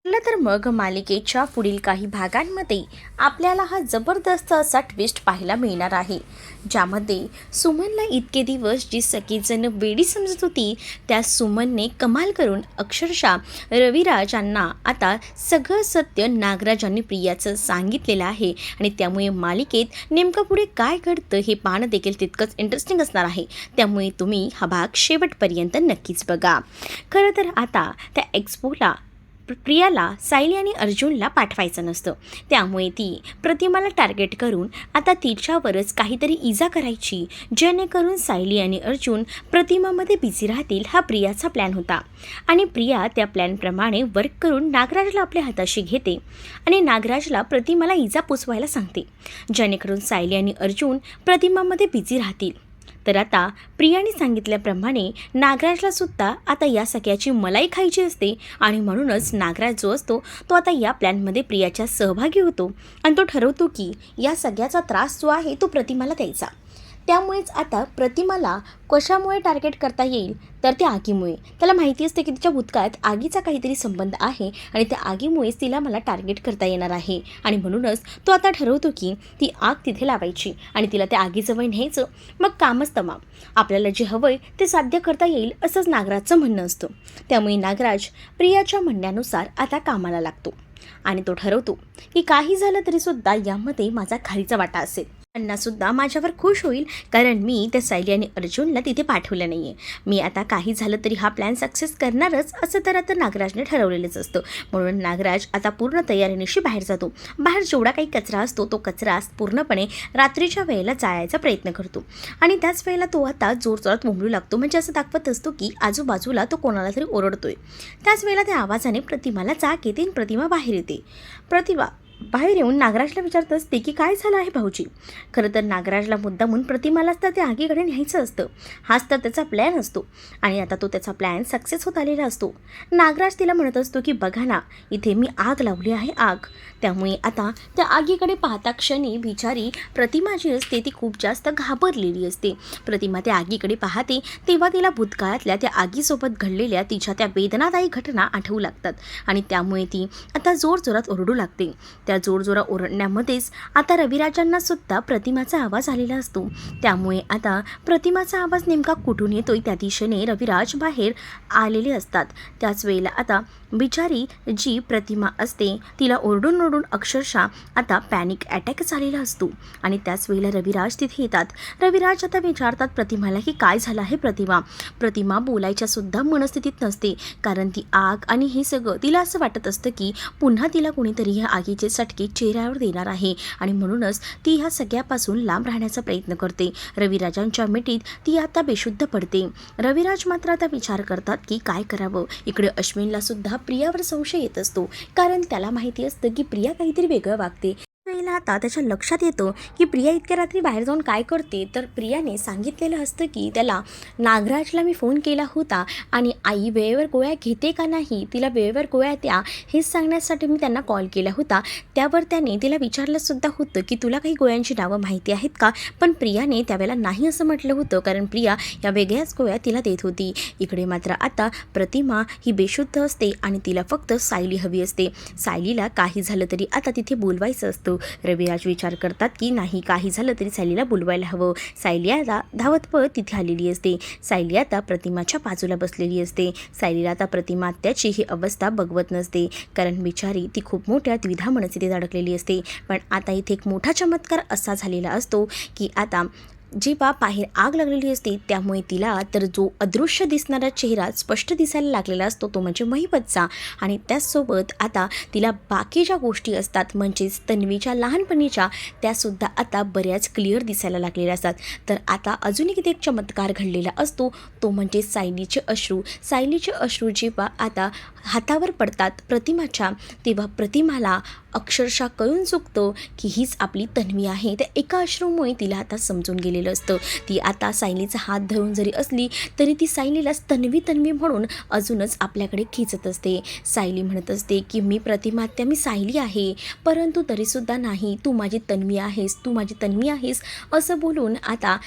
म्हटलं तर मग मालिकेच्या पुढील काही भागांमध्ये आपल्याला हा जबरदस्त असा ट्विस्ट पाहायला मिळणार आहे, ज्यामध्ये सुमनला इतके दिवस जी सगळीजण वेडी समजत होती त्या सुमनने कमाल करून अक्षरशः रविराजांना आता सगळं सत्य नागराजांनी प्रियाचं सांगितलेलं आहे. आणि त्यामुळे मालिकेत नेमकं पुढे काय घडतं हे पाहणं देखील तितकंच इंटरेस्टिंग असणार आहे. त्यामुळे तुम्ही हा भाग शेवटपर्यंत नक्कीच बघा. खरं तर आता त्या एक्सपोला प्रियाला सायली आणि अर्जुनला पाठवायचं नसतं, त्यामुळे ती प्रतिमाला टार्गेट करून आता तिच्यावरच काहीतरी इजा करायची, जेणेकरून सायली आणि अर्जुन प्रतिमामध्ये बिझी राहतील. हा प्रियाचा प्लॅन होता आणि प्रिया त्या प्लॅनप्रमाणे वर्क करून नागराजला आपल्या हाताशी घेते आणि नागराजला प्रतिमाला इजा पोचवायला सांगते, जेणेकरून सायली आणि अर्जुन प्रतिमामध्ये बिझी राहतील. तर आता प्रियाने सांगितल्याप्रमाणे नागराजला सुद्धा आता या सगळ्याची मलाई खायची असते आणि म्हणूनच नागराज जो असतो तो आता या प्लॅनमध्ये प्रियाच्या सहभागी होतो आणि तो ठरवतो की या सगळ्याचा त्रास जो आहे तो प्रतिमाला द्यायचा. त्यामुळेच आता प्रतिमाला कशामुळे टार्गेट करता येईल तर त्या आगीमुळे. त्याला माहिती असते की तिच्या भूतकाळात आगीचा काहीतरी संबंध आहे आणि त्या आगीमुळेच तिला मला टार्गेट करता येणार आहे आणि म्हणूनच तो आता ठरवतो की ती आग तिथे लावायची आणि तिला त्या आगीजवळ न्यायचं. मग कामच तमाम, आपल्याला जे हवं आहे ते साध्य करता येईल असंच नागराजचं म्हणणं असतं. त्यामुळे नागराज प्रियाच्या म्हणण्यानुसार आता कामाला लागतो आणि तो ठरवतो की काही झालं तरीसुद्धा यामध्ये माझा खारीचा वाटा असेल. अण्णासुद्धा माझ्यावर खुश होईल, कारण मी त्या सायली आणि अर्जुनला तिथे पाठवलं नाही आहे. मी आता काही झालं तरी हा प्लॅन सक्सेस करणारच असं तर आता नागराजने ठरवलेलंच असतं. म्हणून नागराज आता पूर्ण तयारीनिशी बाहेर जातो. बाहेर जेवढा काही कचरा असतो तो कचरा पूर्णपणे रात्रीच्या वेळेला जाळायचा प्रयत्न करतो आणि त्याच वेळेला तो आता जोरजोरात बोंबलू लागतो, म्हणजे असं दाखवत असतो की आजूबाजूला तो कोणाला तरी ओरडतोय. त्याच वेळेला त्या आवाजाने प्रतिमाला जाग येते आणि प्रतिमा बाहेर येते. प्रतिमा बाहेर येऊन नागराजला विचारत असते की काय झालं आहे भाऊजी. खरं तर नागराजला मुद्दामून प्रतिमालाच तर त्या आगीकडे न्यायचं असतं, हाच तर त्याचा प्लॅन असतो आणि आता तो त्याचा प्लॅन सक्सेस होत आलेला असतो. नागराज तिला म्हणत असतो की बघा ना, इथे मी आग लावली आहे, आग. त्यामुळे आता त्या आगीकडे पाहता क्षणी बिचारी प्रतिमा जी असते ती खूप जास्त घाबरलेली असते. प्रतिमा त्या आगीकडे पाहते तेव्हा तिला भूतकाळातल्या त्या आगीसोबत घडलेल्या तिच्या त्या वेदनादायी घटना आठवू लागतात आणि त्यामुळे ती आता जोरजोरात ओरडू लागते. त्या जोरजोरा ओरडण्यामध्येच आता रविराजांना सुद्धा प्रतिमाचा आवाज आलेला असतो. त्यामुळे आता प्रतिमाचा आवाज नेमका कुठून येतोय त्या दिशेने रविराज बाहेर आलेले असतात. त्याच वेळेला आता बिचारी जी प्रतिमा असते तिला ओरडून ओरडून अक्षरशः आता पॅनिक अटॅक झालेला असतो आणि त्याच वेळेला रविराज तिथे येतात. रविराज आता विचारतात प्रतिमाला की काय झालं आहे प्रतिमा. प्रतिमा बोलायच्या सुद्धा मनस्थितीत नसते, कारण ती आग आणि हे सगळं तिला असं वाटत असतं की पुन्हा तिला कोणीतरी ह्या आगीचे चटके चेहऱ्यावर देणार आहे आणि म्हणूनच ती ह्या सगळ्यापासून लांब राहण्याचा प्रयत्न करते. रविराजांच्या मिठीत ती आता बेशुद्ध पडते. रविराज मात्र आता विचार करतात की काय करावं. इकडे अश्विनला सुद्धा प्रियावर संशय येत असतो, कारण त्याला माहिती असतं की प्रिया काहीतरी वेगळं वागते. वेळेला आता त्याच्या लक्षात येतं की प्रिया इतक्या रात्री बाहेर जाऊन काय करते. तर प्रियाने सांगितलेलं असतं की त्याला नागराजला मी फोन केला होता आणि आई वेळेवर गोळ्या घेते का नाही, तिला वेळेवर गोळ्या द्या हेच सांगण्यासाठी मी त्यांना कॉल केला होता. त्यावर त्याने तिला विचारलंसुद्धा होतं की तुला काही गोळ्यांची नावं माहिती आहेत का, पण प्रियाने त्यावेळेला नाही असं म्हटलं होतं, कारण प्रिया या वेगळ्याच गोळ्या तिला देत होती. इकडे मात्र आता प्रतिमा ही बेशुद्ध असते आणि तिला फक्त सायली हवी असते. सायलीला काही झालं तरी आता तिथे बोलवायचं असतं. रविराज विचार करतात की नाही, काही झालं तरी सायलीला बोलवायला हवं. सायली आता धावत पळत तिथे आलेली असते. सायली आता प्रतिमाच्या बाजूला बसलेली असते. सायलीला आता प्रतिमा त्याची ही अवस्था बघवत नसते, कारण बिचारी ती खूप मोठ्या द्विधा मनस्थितीत अडकलेली असते. पण आता इथे एक मोठा चमत्कार असा झालेला असतो की आता जेव्हा बाहेर आग लागलेली असते त्यामुळे तिला तर जो अदृश्य दिसणारा चेहरा स्पष्ट दिसायला लागलेला असतो तो म्हणजे महिपतचा, आणि त्याचसोबत आता तिला बाकी ज्या गोष्टी असतात म्हणजेच तन्वीच्या लहानपणीच्या त्यासुद्धा आता बऱ्याच क्लिअर दिसायला लागलेल्या असतात. तर आता अजून एक चमत्कार घडलेला असतो तो म्हणजे सायलीचे अश्रू. सायलीचे अश्रू जेव्हा आता हातावर पडतात प्रतिमाच्या, तेव्हा प्रतिमाला अक्षरशः कळून चुकतं की हीच आपली तन्वी आहे. त्या एका अश्रूमुळे तिला आता समजून गेलेलं असतं. ती आता सायलीचा हात धरून जरी असली तरी ती सायलीलाच तन्वी तन्वी म्हणून अजूनच आपल्याकडे खिचत असते. सायली म्हणत असते की मी प्रतिमा त्या मी सायली आहे, परंतु तरीसुद्धा नाही, तू माझी तन्वी आहेस, तू माझी तन्वी आहेस असं बोलून आता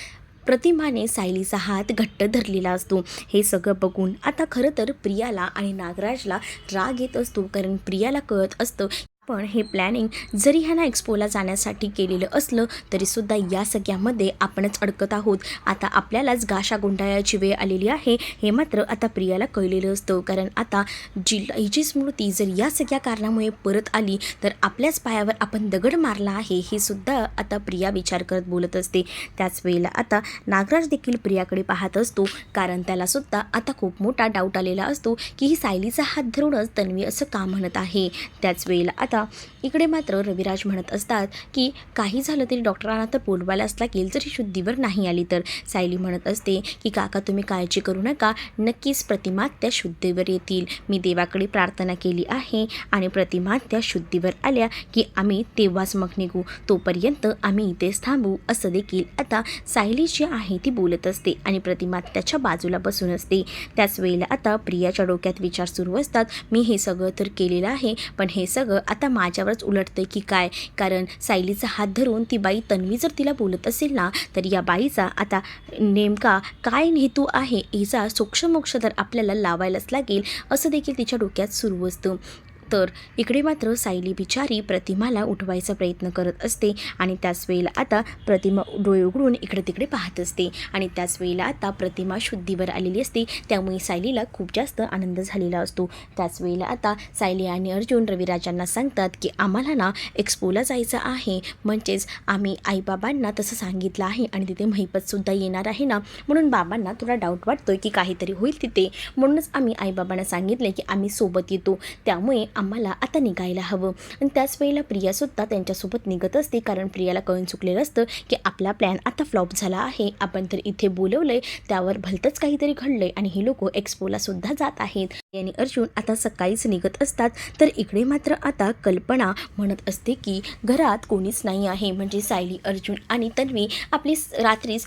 प्रतिमाने सायलीचा हात घट्ट धरलेला असतो. हे सगळं बघून आता खरं तर प्रियाला आणि नागराजला राग येत असतो, कारण प्रियाला कळत असतं पण हे प्लॅनिंग जरी ह्यांना एक्सपोला जाण्यासाठी केलेलं असलं तरीसुद्धा या सगळ्यामध्ये आपणच अडकत आहोत. आता आपल्यालाच गाशा गुंडाळायची वेळ आलेली आहे हे मात्र आता प्रियाला कळलेलं असतं, कारण आता हिची स्मृती जर या सगळ्या कारणामुळे परत आली तर आपल्याच पायावर आपण दगड मारला आहे हे सुद्धा आता प्रिया विचार करत बोलत असते. त्याच वेळेला आता नागराज देखील प्रियाकडे पाहत असतो, कारण त्यालासुद्धा आता खूप मोठा डाऊट आलेला असतो की ही सायलीचा हात धरूनच तन्वी असं का म्हणत आहे. त्याच वेळेला आता इकडे मात्र रविराज म्हणत असतात की काही झालं तरी डॉक्टरांना तर बोलवायलाच लागेल, जरी शुद्धीवर नाही आली तर. सायली म्हणत असते की काका तुम्ही काळजी करू नका, नक्कीच प्रतिमा त्या शुद्धीवर येतील. मी देवाकडे प्रार्थना केली आहे आणि प्रतिमा त्या शुद्धीवर आल्या की आम्ही तेव्हाच मग निघू, तोपर्यंत आम्ही इथेच थांबू असं देखील आता सायली जी आहे ती बोलत असते आणि प्रतिमा त्याच्या बाजूला बसून असते. त्याच वेळेला आता प्रियाच्या डोक्यात विचार सुरू असतात, मी हे सगळं तर केलेलं आहे पण हे सगळं आता माझ्यावरच उलटतंय की काय, कारण सायलीचा हात धरून ती बाई तन्वी जर तिला बोलत असेल ना तर या बाईचा आता नेमका काय हेतू आहे हिचा सोक्षमोक्ष तर आपल्याला लावायलाच लागेल असं देखील तिच्या डोक्यात सुरू असतं. तर इकडे मात्र सायली बिचारी प्रतिमाला उठवायचा प्रयत्न करत असते आणि त्याच वेळेला आता प्रतिमा डोळे उघडून इकडे तिकडे पाहत असते आणि त्याच वेळेला आता प्रतिमा शुद्धीवर आलेली असते, त्यामुळे सायलीला खूप जास्त आनंद झालेला असतो. त्याच वेळेला आता सायली आणि अर्जुन रविराजांना सांगतात की आम्हाला ना एक्सपोला जायचं आहे, म्हणजेच आम्ही आईबाबांना तसं सांगितलं आहे आणि तिथे महिपतसुद्धा येणार आहे ना, म्हणून बाबांना थोडा डाऊट वाटतोय की काहीतरी होईल तिथे, म्हणूनच आम्ही आईबाबांना सांगितलं की आम्ही सोबत येतो, त्यामुळे आम्हाला आता निघायला हवं. आणि त्याच वेळेला प्रियासुद्धा त्यांच्यासोबत निघत असते, कारण प्रियाला कळून चुकलेलं असतं की आपला प्लॅन आता फ्लॉप झाला आहे, आपण तर इथे बोलवलंय त्यावर भलतंच काहीतरी घडलंय आणि हे लोक एक्सपोला सुद्धा जात आहेत. आणि अर्जुन आता सकाळीच निघत असतात, तर इकडे मात्र आता कल्पना म्हणत असते की घरात कोणीच नाही आहे, म्हणजे सायली, अर्जुन आणि तन्वी आपली रात्रीच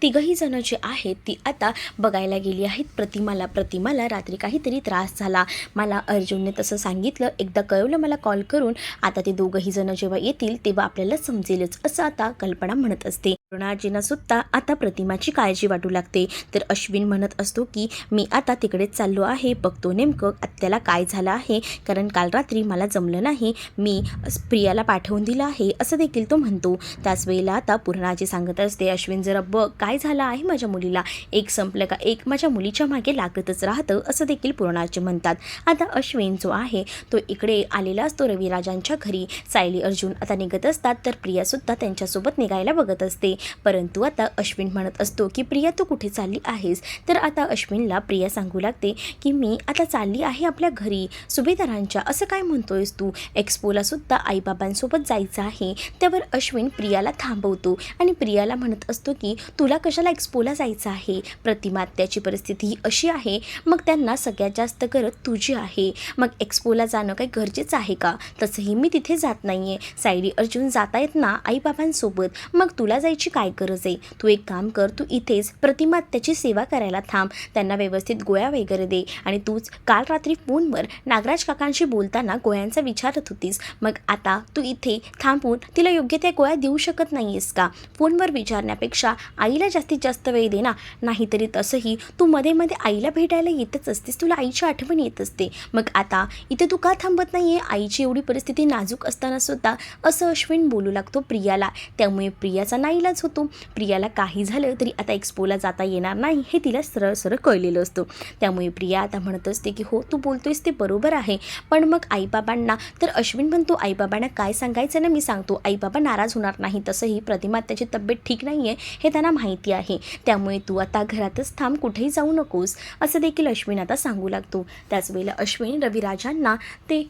तिघही जण जे आहेत ती आता बघायला गेली आहेत प्रतिमाला रात्री काहीतरी त्रास झाला, मला अर्जुनने तसं सांगितलं, एकदा कळवलं मला कॉल करून, आता ते दोघंही जण जेव्हा येतील तेव्हा आपल्याला समजेलच असं आता कल्पना म्हणत असते. पूर्णाजींना सुद्धा आता प्रतिमाची काळजी वाटू लागते, तर अश्विन म्हणत असतो की मी आता तिकडेच चाललो आहे, बघतो नेमकं आत्याला काय झालं आहे, कारण काल रात्री मला जमलं नाही, मी प्रियाला पाठवून दिलं आहे असं देखील तो म्हणतो. त्याच वेळेला आता पूर्णाजी सांगत असते, अश्विन जरा बघ काय झालं आहे माझ्या मुलीला, एक संपलं का एक माझ्या मुलीच्या मागे लागतच राहतं असं देखील पूर्णाजी म्हणतात. आता अश्विन जो आहे तो इकडे आलेला असतो रविराजांच्या घरी. सायली अर्जुन आता निघत असतात, तर प्रियासुद्धा त्यांच्यासोबत निघायला बघत असते, परंतु आता अश्विन म्हणत असतो की प्रिया तू कुठे चालली आहेस, तर आता अश्विनला प्रिया सांगू लागते की मी आता चालली आहे आपल्या घरी सुभेदारांच्या. असं काय म्हणतोयस तू, एक्सपोला सुद्धा आईबाबांसोबत जायचं आहे. त्यावर अश्विन प्रियाला थांबवतो आणि प्रियाला म्हणत असतो की तुला कशाला एक्सपोला जायचं आहे, प्रतिमा त्याची परिस्थिती ही अशी आहे, मग त्यांना सगळ्यात जास्त गरज तुझी आहे, मग एक्सपोला जाणं काही गरजेचं आहे का, तसंही मी तिथे जात नाही आहे, सायली अर्जुन जात आहेत ना आईबाबांसोबत, मग तुला जायची काय गरज आहे, तू एक काम कर, तू इथेच प्रतिमा त्याची सेवा करायला थांब, त्यांना व्यवस्थित गोळ्या वगैरे दे, आणि तूच काल रात्री फोनवर नागराज काकांशी बोलताना गोळ्यांचा विचारत होतीस, मग आता तू इथे थांबून तिला योग्य त्या गोळ्या देऊ शकत नाही आहेस का, फोनवर विचारण्यापेक्षा आईला जास्तीत जास्त वेळ दे ना, नाहीतरी तसंही तू मध्ये मध्ये आईला भेटायला येतच असतेस, तुला आईची आठवण येत असते, मग आता इथे तू का थांबत नाही आहे, आईची एवढी परिस्थिती नाजूक असताना सुद्धा असं अश्विन बोलू लागतो प्रियाला. त्यामुळे प्रियाचा नाईलाज होतो, प्रियाला काही झालं तरी आता एक्सपोला जाता येणार नाही हे तिला सरळ सरळ कळलेलं असतं. त्यामुळे प्रिया आता म्हणत असते की हो तू बोलतोयस ते बरोबर आहे, पण मग आईबाबांना, तर अश्विन म्हणतो आईबाबांना काय सांगायचं ना मी सांगतो, आईबाबा नाराज होणार नाही, तसंही प्रतिमा त्याची तब्येत ठीक नाही आहे हे त्यांना माहिती आहे, त्यामुळे तू आता घरातच थांब, कुठेही जाऊ नकोस असं देखील अश्विन आता सांगू लागतो. त्याच वेळेला अश्विन रविराजांना ते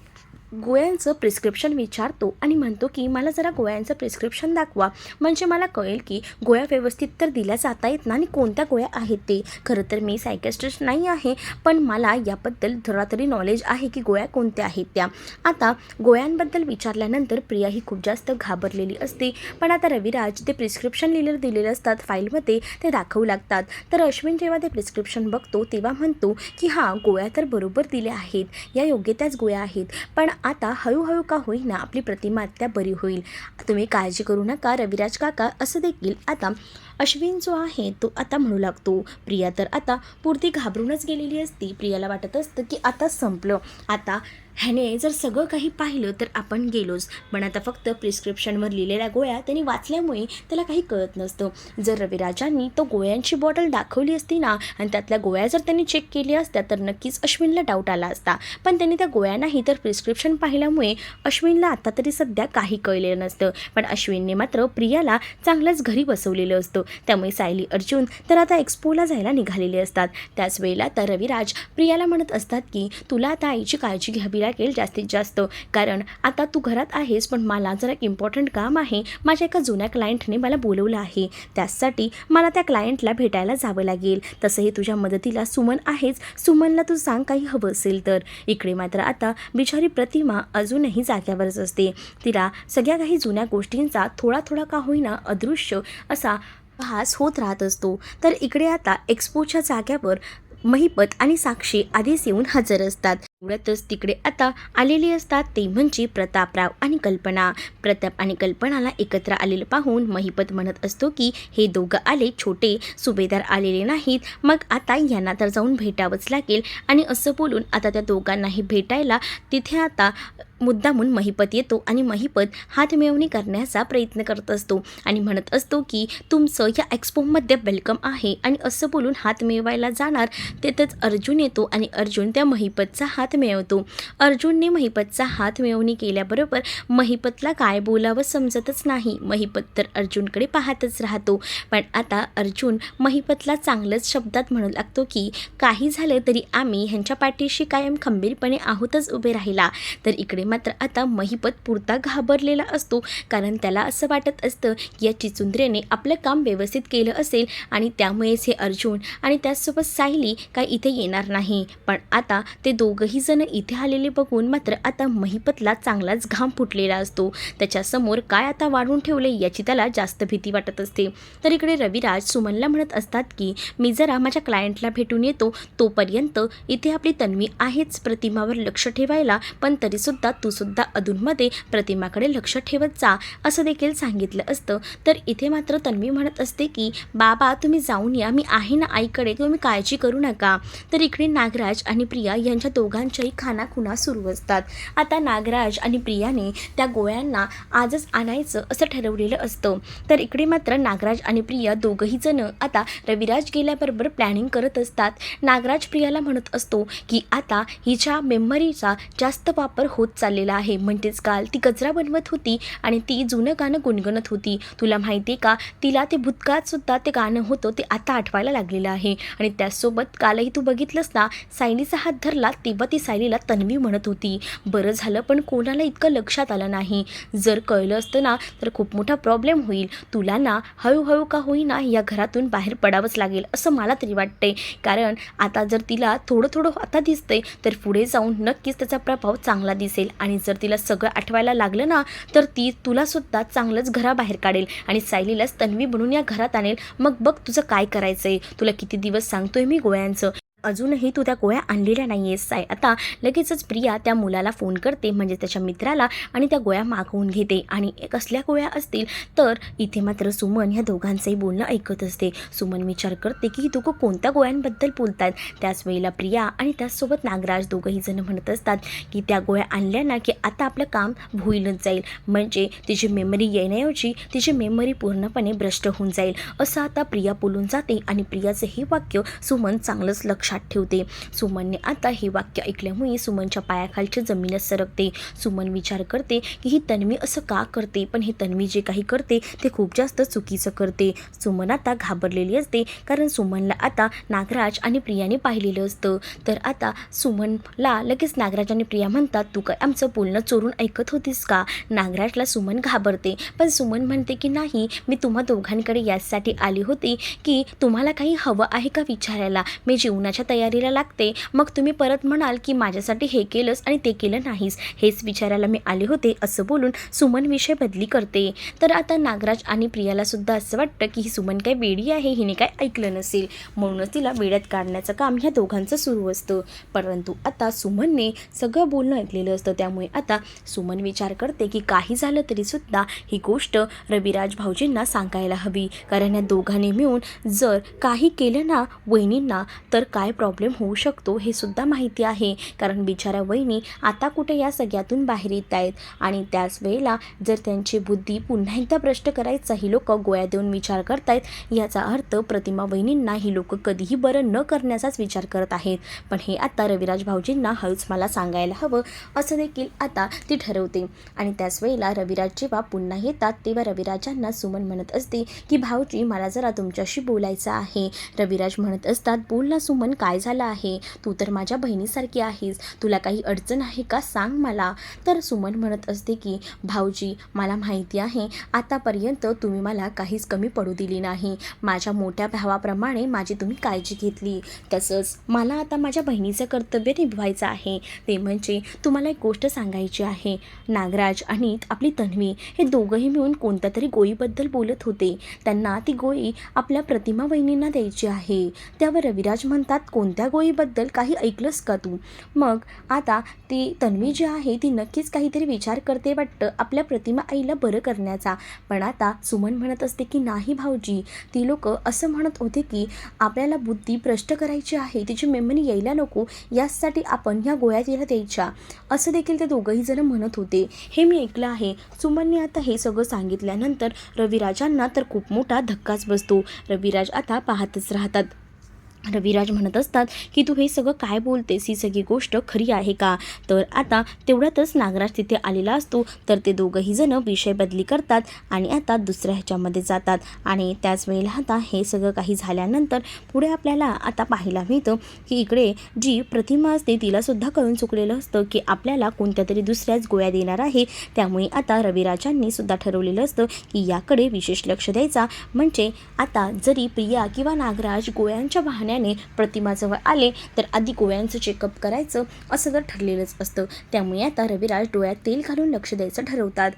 गोळ्यांचं प्रिस्क्रिप्शन विचारतो आणि म्हणतो की मला जरा गोळ्यांचं प्रिस्क्रिप्शन दाखवा, म्हणजे मला कळेल की गोळ्या व्यवस्थित तर दिल्या जात आहेत ना आणि कोणत्या गोळ्या आहेत ते. खरं तर मी सायकॅस्ट्रिस्ट नाही आहे, पण मला याबद्दल थोडा तरी नॉलेज आहे की गोळ्या कोणत्या आहेत त्या. आता गोळ्यांबद्दल विचारल्यानंतर प्रिया ही खूप जास्त घाबरलेली असते, पण आता रविराज ते प्रिस्क्रिप्शन दिलेलं असतात फाईलमध्ये ते दाखवू लागतात. तर अश्विन जेव्हा ते प्रिस्क्रिप्शन बघतो तेव्हा म्हणतो की हां गोळ्या तर बरोबर दिल्या आहेत, या योग्य त्याच गोळ्या आहेत, पण आता हळूहळू का होईना आपली प्रतिमा त्या बरी होईल, तुम्ही काळजी करू नका रविराज काका, असं देखील आता अश्विन जो आहे तो आता म्हणू लागतो. प्रिया तर आता पुरती घाबरूनच गेलेली असती. प्रियाला वाटत असतं की आता संपलं, आता ह्याने जर सगळं काही पाहिलं तर आपण गेलोच. पण आता फक्त प्रिस्क्रिप्शनवर लिहिलेल्या गोळ्या त्यांनी वाचल्यामुळे त्याला काही कळत नसतं. जर रविराजांनी तो गोळ्यांची बॉटल दाखवली असती ना आणि त्यातल्या गोळ्या जर त्यांनी चेक केल्या असत्या तर नक्कीच अश्विनला डाऊट आला असता. पण त्यांनी त्या गोळ्या नाही तर प्रिस्क्रिप्शन पाहिल्यामुळे अश्विनला आता तरी सध्या काही कळलेलं नसतं. पण अश्विनने मात्र प्रियाला चांगलंच घरी बसवलेलं असतं. त्यामुळे सायली अर्जुन तर आता एक्सपोला जायला निघालेले असतात. त्याच वेळेला तर रविराज प्रियाला म्हणत असतात की तुला आता आईची काळजी घ्यावी लागेल जास्तीत जास्त, कारण आता तू घरात आहेस पण मला जरा एक इम्पॉर्टंट काम आहे. माझ्या एका जुन्या क्लायंटने मला बोलवलं आहे, त्यासाठी मला त्या क्लायंटला भेटायला जावं लागेल. तसंही तुझ्या मदतीला सुमन आहेच, सुमनला तू सांग काही हवं असेल तर. इकडे मात्र आता बिचारी प्रतिमा अजूनही जाग्यावरच असते. तिला सगळ्या काही जुन्या गोष्टींचा थोडा थोडा का होईना अदृश्य असा भास होत राहत असतो. तर इकडे आता एक्सपोच्या जाग्यावर महिपत आणि साक्षी आधीच येऊन हजर असतात. एवढ्यातच तिकडे आता आलेली असतात ते म्हणजे प्रतापराव आणि कल्पना. प्रताप आणि कल्पनाला एकत्र आलेलं पाहून महिपत म्हणत असतो की हे दोघं आले, छोटे सुभेदार आलेले नाहीत, मग आता यांना तर जाऊन भेटावंच लागेल. आणि असं बोलून आता त्या दोघांनाही भेटायला तिथे आता मुद्दामून महिपत येतो आणि महिपत हातमिळवणी करण्याचा प्रयत्न करत असतो आणि म्हणत असतो की तुमचं या एक्सपोमध्ये वेलकम आहे. आणि असं बोलून हात मिळवायला जाणार तेथंच अर्जुन येतो आणि अर्जुन त्या महिपतचा हात मिळवतो. अर्जुनने महिपतचा हात मिळवणी केल्याबरोबर महिपतला काय बोलावं समजतच नाही. महिपत तर अर्जुनकडे पाहतच राहतो. पण आता अर्जुन महिपतला चांगलंच शब्दात म्हणू लागतो की काही झालं तरी आम्ही ह्यांच्या पाठीशी कायम खंबीरपणे आहोतच उभे राहिला. तर इकडे मात्र आता महिपत पुरता घाबरलेला असतो, कारण त्याला असं वाटत असतं की या चिचुंद्रेने आपलं काम व्यवस्थित केलं असेल आणि त्यामुळेच हे अर्जुन आणि त्याचसोबत सायली काय इथे येणार नाही. पण आता ते दोघंही जण इथे आलेले बघून मात्र आता महिपतला चांगलाच घाम फुटलेला असतो. त्याच्यासमोर काय आता वाढून ठेवले याची त्याला जास्त भीती वाटत असते. तर इकडे रविराज सुमनला म्हणत असतात की मी जरा माझ्या क्लायंटला भेटून येतो, तोपर्यंत इथे आपली तन्वी आहेच प्रतिमावर लक्ष ठेवायला, पण तरीसुद्धा तू सुद्धा अधूनमध्ये प्रतिमाकडे लक्ष ठेवत जा, असं देखील सांगितलं असतं. तर इथे मात्र तन्वी म्हणत असते की बाबा तुम्ही जाऊन या, मी आहे ना आईकडे, तुम्ही काळजी करू नका. तर इकडे नागराज आणि प्रिया यांच्या दोघांच्याही खानाखुणा सुरू असतात. आता नागराज आणि प्रियाने त्या गोळ्यांना आजच आणायचं असं ठरवलेलं असतं. तर इकडे मात्र नागराज आणि प्रिया दोघंही जण आता रविराज गेल्याबरोबर प्लॅनिंग करत असतात. नागराज प्रियाला म्हणत असतो की आता हिच्या मेमरीचा जास्त वापर होत चाललेला आहे, म्हणजेच काल ती कचरा बनवत होती आणि ती जुनं गाणं गुणगुणत होती. तुला माहिती आहे का, तिला ते भूतकाळात सुद्धा ते गाणं होतं ते आता आठवायला लागलेलं आहे. आणि त्याचसोबत कालही तू बघितलंस ना, सायलीचा हात धरला तेव्हा ती सायलीला तन्वी म्हणत होती. बरं झालं पण कोणाला इतकं लक्षात आलं नाही. जर कळलं असतं ना तर खूप मोठा प्रॉब्लेम होईल. तुला ना हळूहळू का होईना या घरातून बाहेर पडावंच लागेल असं मला तरी वाटतंय, कारण आता जर तिला थोडं थोडं आता दिसतंय तर पुढे जाऊन नक्कीच त्याचा प्रभाव चांगला दिसेल. आणि जर तिला सगळं आठवायला लागलं ना तर ती तुलासुद्धा चांगलंच घराबाहेर काढेल आणि सायलीलाच तन्वी बनून या घरात आणेल. मग बघ तुझं काय करायचं आहे. तुला किती दिवस सांगतोय मी गोळ्यांचं, अजूनही तू त्या गोळ्या आणलेल्या नाही आहेस. आता लगेचच प्रिया त्या मुलाला फोन करते, म्हणजे त्याच्या मित्राला, आणि त्या गोळ्या मागवून घेते. आणि कसल्या गोळ्या असतील तर इथे मात्र सुमन ह्या दोघांचंही बोलणं ऐकत असते. सुमन विचार करते की दोघं कोणत्या गोळ्यांबद्दल बोलत आहेत. त्याच वेळेला प्रिया आणि त्याचसोबत नागराज दोघंही जण म्हणत असतात की त्या गोळ्या आणल्या ना की आता आपलं काम होईलच जाईल, म्हणजे तिची मेमरी येण्याऐवजी तिची मेमरी पूर्णपणे भ्रष्ट होऊन जाईल, असं आता प्रिया बोलून जाते. आणि प्रियाचं हे वाक्य सुमन चांगलंच लक्षात ठेवते. सुमनने आता हे वाक्य ऐकल्यामुळे सुमनच्या पायाखालची जमीनच सरकते. सुमन विचार करते की ही तन्वी असं का करते, पण ही तन्वी जे काही करते ते खूप जास्त चुकीचं करते. सुमन आता घाबरलेली असते, कारण सुमनला आता नागराज आणि प्रियाने पाहिलेलं असतं. तर आता सुमनला लगेच नागराज आणि प्रिया म्हणतात तू काय आमचं बोलणं चोरून ऐकत होतीस का. नागराजला सुमन घाबरते, पण सुमन म्हणते की नाही, मी तुम्हा दोघांकडे यासाठी आली होती की तुम्हाला काही हवं आहे का विचारायला. मी जीवनाच्या लग्नाच्या तयारीला लागते, मग तुम्ही परत म्हणाल की माझ्यासाठी हे केलंस आणि ते केलं नाहीस, हेच विचारायला मी आले होते, असं बोलून सुमन विषय बदली करते. तर आता नागराज आणि प्रियालासुद्धा असं वाटतं की ही सुमन काय वेडी आहे, हिने काय ऐकलं नसेल, म्हणूनच तिला वेड्यात काढण्याचं काम ह्या दोघांचं सुरू असतं. परंतु आता सुमनने सगळं बोलणं ऐकलेलं असतं, त्यामुळे आता सुमन विचार करते की काही झालं तरीसुद्धा ही गोष्ट रविराज भाऊजींना सांगायला हवी, कारण या दोघांनी मिळून जर काही केलं ना वहिनींना तर काय प्रॉब्लेम होऊ शकतो हे सुद्धा माहिती आहे. कारण बिचारा वहिनी आता कुठे या सगळ्यातून बाहेर येत आहेत आणि त्याच वेळेला जर त्यांची बुद्धी पुन्हा एकदा भ्रष्ट करायचा ही लोक गोळ्या देऊन विचार करतायत, याचा अर्थ प्रतिमा वहिनींना ही लोक कधीही बरं न करण्याचाच विचार करत आहेत. पण हे आता रविराज भाऊजींना हळूच मला सांगायला हवं असं देखील आता ती ठरवते. आणि त्याच वेळेला रविराज जेव्हा पुन्हा येतात तेव्हा रविराजांना सुमन म्हणत असते की भाऊजी मला जरा तुमच्याशी बोलायचं आहे. रविराज म्हणत असतात बोल ना सुमन, काय झालं आहे, तू तर माझ्या बहिणीसारखी आहेस, तुला काही अडचण आहे का सांग मला. तर सुमन म्हणत असते की भाऊजी मला माहिती आहे आतापर्यंत तुम्ही मला काहीच कमी पडू दिली नाही, माझ्या मोठ्या भावाप्रमाणे माझी तुम्ही काळजी घेतली, तसंच मला आता माझ्या बहिणीचं कर्तव्य निभवायचं आहे. ते म्हणजे तुम्हाला एक गोष्ट सांगायची आहे, नागराज आणि आपली तन्वी हे दोघंही मिळून कोणत्या तरी गोळीबद्दल बोलत होते, त्यांना ती गोळी आपल्या प्रतिमा वहिनींना द्यायची आहे. त्यावर रविराज म्हणतात कोणत्या गोळीबद्दल, काही ऐकलंस का तू. मग आता ती तन्वी जी आहे ती नक्कीच काहीतरी विचार करते वाटतं आपल्या प्रतिमा आईला बरं करण्याचा. पण आता सुमन म्हणत असते की नाही भाऊजी, ती लोक असं म्हणत होते की आपल्याला बुद्धी भ्रष्ट करायची आहे, तिची मेमरी यायला नको, यासाठी आपण ह्या गोळ्या तिला द्यायच्या, असं देखील ते दोघंही जण म्हणत होते. हे मी ऐकलं आहे. सुमनने आता हे सगळं सांगितल्यानंतर रविराजांना तर खूप मोठा धक्काच बसतो. रविराज आता पाहतच राहतात. रविराज म्हणत असतात की तू हे सगळं काय बोलतेस, ही सगळी गोष्ट खरी आहे का. तर आता तेवढ्यातच नागराज तिथे आलेला असतो, तर ते दोघंही जण विषय बदली करतात आणि आता दुसऱ्या ह्याच्यामध्ये जातात. आणि त्याच वेळेला आता हे सगळं काही झाल्यानंतर पुढे आपल्याला आता पाहायला मिळतं की इकडे जी प्रतिमा असते तिलासुद्धा कळून चुकलेलं असतं की आपल्याला कोणत्या तरी दुसऱ्याच गोळ्या देणार आहे. त्यामुळे आता रविराजांनी सुद्धा ठरवलेलं असतं की याकडे विशेष लक्ष द्यायचा, म्हणजे आता जरी प्रिया किंवा नागराज गोळ्यांच्या बहाण्याने प्रतिमाजवळ आले तर आधी गोळ्यांचं चेकअप करायचं असं तर ठरलेलंच असतं. त्यामुळे आता रविराज डोळ्यात तेल घालून लक्ष द्यायचं ठरवतात.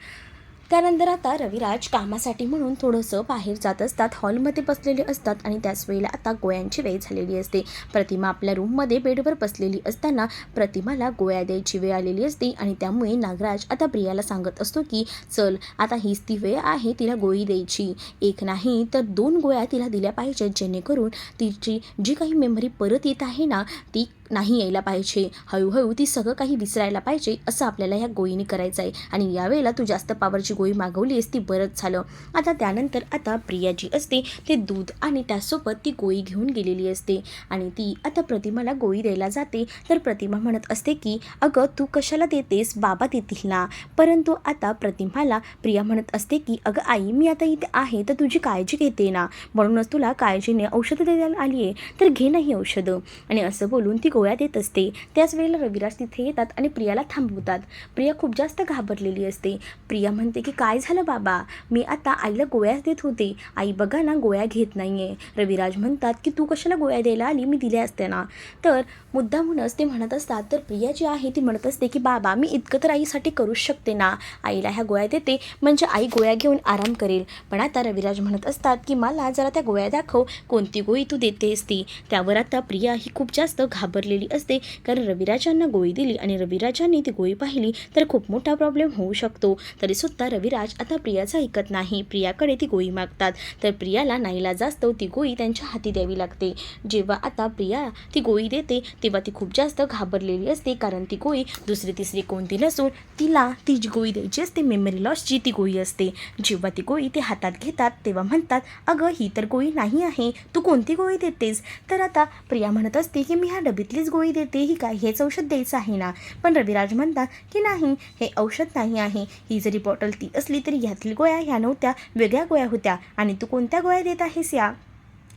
त्यानंतर आता रविराज कामासाठी म्हणून थोडंसं बाहेर जात असतात, हॉलमध्ये बसलेले असतात आणि त्याच वेळेला आता गोळ्यांची वेळ झालेली असते. प्रतिमा आपल्या रूममध्ये बेडवर बसलेली असताना प्रतिमाला गोळ्या द्यायची वेळ आलेली असते आणि त्यामुळे नागराज आता प्रियाला सांगत असतो की चल आता हीच ती वेळ आहे तिला गोळी द्यायची, एक नाही तर 2 गोळ्या तिला दिल्या पाहिजेत, जेणेकरून तिची जी काही मेमरी परत येत आहे ना ती नाही यायला पाहिजे, हळूहळू ती सगळं काही विसरायला पाहिजे, असं आपल्याला ह्या गोळीने करायचं आहे. आणि यावेळेला तू जास्त पावरची गोळी मागवली आहेस ती बरंच झालं. आता त्यानंतर आता प्रिया जी असते ते दूध आणि त्यासोबत ती गोळी घेऊन गेलेली असते आणि ती आता प्रतिमाला गोळी द्यायला जाते. तर प्रतिमा म्हणत असते की अगं तू कशाला देतेस, बाबा देतील ना. परंतु आता प्रतिमाला प्रिया म्हणत असते की अगं आई मी आता इथे आहे तर तुझी काळजी घेते ना, म्हणूनच तुला काळजीने औषधं द्यायला आली आहे, तर घे ना ही औषधं. आणि असं बोलून ती गोळ्या देत असते. त्याच वेळेला रविराज तिथे येतात आणि प्रियाला थांबवतात. प्रिया खूप जास्त घाबरलेली असते. प्रिया म्हणते की काय झालं बाबा, मी आता आईला गोळ्या देत होते, आई बघा ना गोळ्या घेत नाही आहे. रविराज म्हणतात की तू कशाला गोळ्या द्यायला आली, मी दिल्या असत्या ना. तर मुद्दामूनच ते म्हणत असतात. तर प्रिया जी आहे ती म्हणत असते की बाबा मी इतकं तर आईसाठी करूच शकते ना, आईला ह्या गोळ्या देते म्हणजे आई गोळ्या घेऊन आराम करेल. पण आता रविराज म्हणत असतात की मला जरा त्या गोळ्या दाखव, कोणती गोळी तू देतेस ती. त्यावर आता प्रिया ही खूप जास्त घाबरलेली असते, कारण रविराजांना गोळी दिली आणि रविराजांनी ती गोळी पाहिली तर खूप मोठा प्रॉब्लेम होऊ शकतो. तरीसुद्धा रविराज आता प्रियाचं ऐकत नाही, प्रियाकडे ती गोळी मागतात. तर प्रियाला नाईलाजास्तव ती गोळी त्यांच्या हाती द्यावी लागते. जेव्हा आता प्रिया ती गोळी देते तेव्हा ती खूप जास्त घाबरलेली असते, कारण ती गोळी दुसरी तिसरी कोणती नसून तिला ती जी गोळी द्यायची असते मेमरी लॉसची ती गोळी असते. जेव्हा ती गोळी ते हातात घेतात तेव्हा म्हणतात अगं ही तर गोळी नाही आहे, तू कोणती गोळी देतेस. तर आता प्रिया म्हणत असते की मी ह्या डबीतलीच गोळी देते, ही काय हेच औषध द्यायचं आहे ना. पण रविराज म्हणतात की नाही हे औषध नाही आहे, ही जरी बॉटल ती असली तरी ह्यातली गोळ्या ह्या नव्हत्या, वेगळ्या गोळ्या होत्या आणि तू कोणत्या गोळ्या देत आहेस या.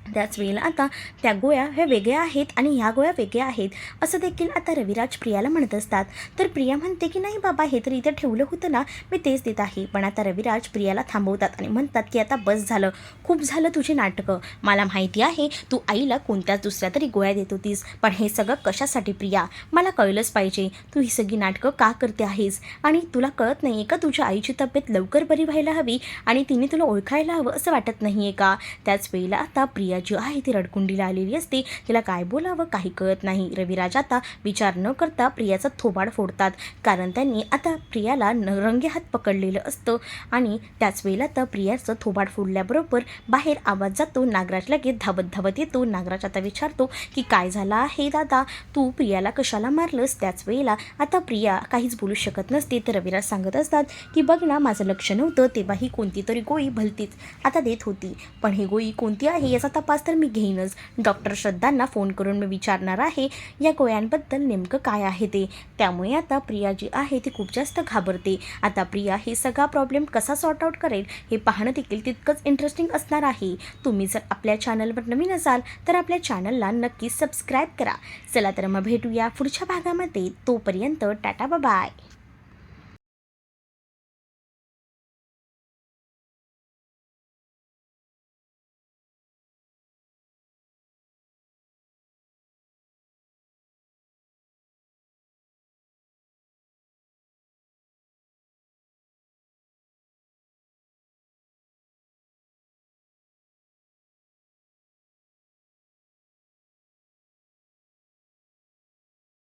त्याच वेळेला आता त्या गोळ्या ह्या वेगळ्या आहेत आणि ह्या गोळ्या वेगळ्या आहेत असं देखील आता रविराज प्रियाला म्हणत असतात. तर प्रिया म्हणते की नाही बाबा, हे तर इथे ठेवलं होतं ना, मी तेच देत आहे. पण आता रविराज प्रियाला थांबवतात आणि म्हणतात की आता बस झालं, खूप झालं तुझी नाटकं. मला माहिती आहे तू आईला कोणत्याच दुसऱ्या तरी गोळ्या देत होतीस, पण हे सगळं कशासाठी प्रिया, मला कळलंच पाहिजे तू ही सगळी नाटकं का करते आहेस. आणि तुला कळत नाही आहे का तुझ्या आईची तब्येत लवकर बरी व्हायला हवी आणि तिने तुला ओळखायला हवं असं वाटत नाही आहे का. त्याच वेळेला आता प्रिया जी आहे ती रडकुंडीला आलेली असते. तिला काय बोलावं काही कळत नाही. रविराज आता विचार न करता प्रियाचा थोबाड फोडतात, कारण त्यांनी आता प्रियाला रंगे हात पकडलेलं असतं. आणि त्याच वेळेला तर प्रियाचं थोबाड फोडल्याबरोबर बाहेर आवाज जातो. नागराज लगेच धावत धावत येतो. नागराज आता विचारतो की काय झालं आहे दादा, तू प्रियाला कशाला मारलंस. त्याच वेळेला आता प्रिया काहीच बोलू शकत नसते. तर रविराज सांगत असतात की बघ ना, माझं लक्ष नव्हतं तेव्हा ही कोणती तरी गोळी भलतीच आता देत होती, पण ही गोळी कोणती आहे याचा तपास तर मी घेईनच. डॉक्टर श्रद्धांना फोन करून मी विचारणार आहे या गोळ्यांबद्दल नेमकं काय आहे ते. त्यामुळे आता प्रिया जी आहे ती खूप जास्त घाबरते. आता प्रिया हे सगळा प्रॉब्लेम कसा सॉर्ट आउट करेल हे पाहणं देखील तितकंच इंटरेस्टिंग असणार आहे. तुम्ही जर आपल्या चॅनलवर नवीन असाल तर आपल्या चॅनलला नक्कीच सबस्क्राईब करा. चला तर मग भेटूया पुढच्या भागामध्ये. तोपर्यंत टाटा बाय.